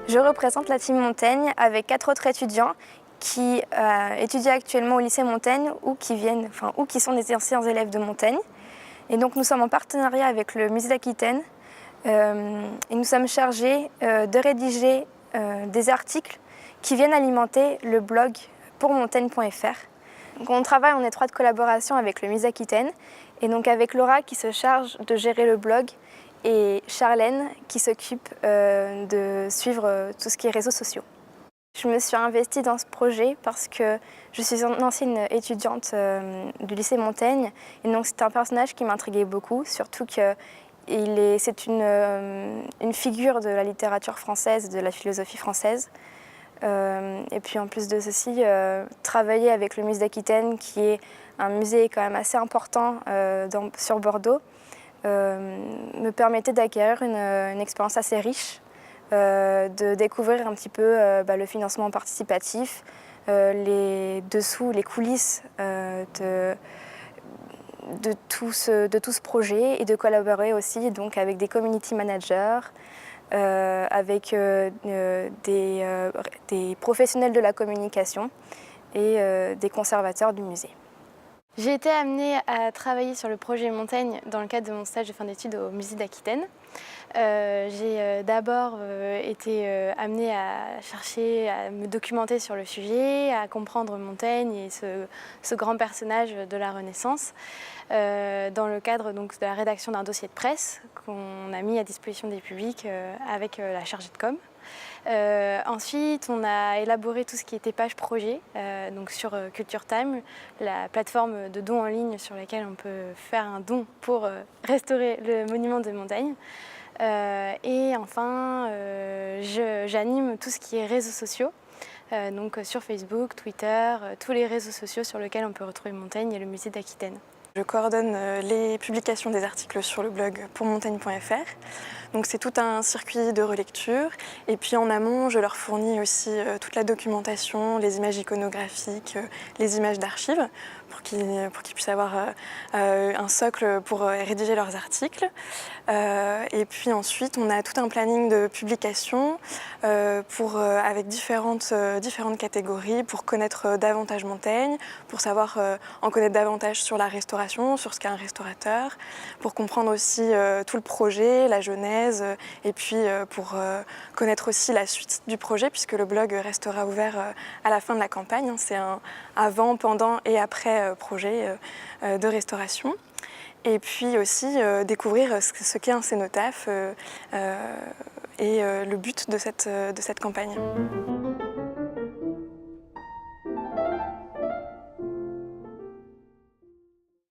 Je représente la team Montaigne avec 4 autres étudiants qui étudient actuellement au lycée Montaigne ou qui sont des anciens élèves de Montaigne. Et donc nous sommes en partenariat avec le musée d'Aquitaine et nous sommes chargés de rédiger des articles qui viennent alimenter le blog pourmontaigne.fr. On travaille en étroite collaboration avec le musée d'Aquitaine et donc avec Laura qui se charge de gérer le blog et Charlène qui s'occupe de suivre tout ce qui est réseaux sociaux. Je me suis investie dans ce projet parce que je suis une ancienne étudiante du lycée Montaigne et donc c'est un personnage qui m'intriguait beaucoup, surtout que c'est une figure de la littérature française, de la philosophie française. Et puis en plus de ceci, travailler avec le musée d'Aquitaine qui est un musée quand même assez important sur Bordeaux me permettait d'acquérir une expérience assez riche, de découvrir un petit peu le financement participatif, les dessous, les coulisses de tout ce projet et de collaborer aussi donc, avec des community managers, avec des professionnels de la communication et des conservateurs du musée. J'ai été amenée à travailler sur le projet Montaigne dans le cadre de mon stage de fin d'études au musée d'Aquitaine. J'ai d'abord été amenée à chercher, à me documenter sur le sujet, à comprendre Montaigne et ce grand personnage de la Renaissance dans le cadre donc, de la rédaction d'un dossier de presse qu'on a mis à disposition des publics avec la chargée de com. Ensuite, on a élaboré tout ce qui était page projet donc sur Culture Time, la plateforme de dons en ligne sur laquelle on peut faire un don pour restaurer le monument de Montaigne. Et enfin, j'anime tout ce qui est réseaux sociaux, donc sur Facebook, Twitter, tous les réseaux sociaux sur lesquels on peut retrouver Montaigne et le musée d'Aquitaine. Je coordonne les publications des articles sur le blog pourmontaigne.fr. Donc c'est tout un circuit de relecture. Et puis en amont, je leur fournis aussi toute la documentation, les images iconographiques, les images d'archives, pour qu'ils puissent avoir un socle pour rédiger leurs articles. Et puis ensuite, on a tout un planning de publication avec différentes catégories pour connaître davantage Montaigne, pour savoir en connaître davantage sur la restauration, sur ce qu'est un restaurateur, pour comprendre aussi tout le projet, la genèse, et puis pour connaître aussi la suite du projet, puisque le blog restera ouvert à la fin de la campagne. C'est un avant, pendant et après projet de restauration. Et puis aussi découvrir ce qu'est un cénotaphe et le but de cette campagne.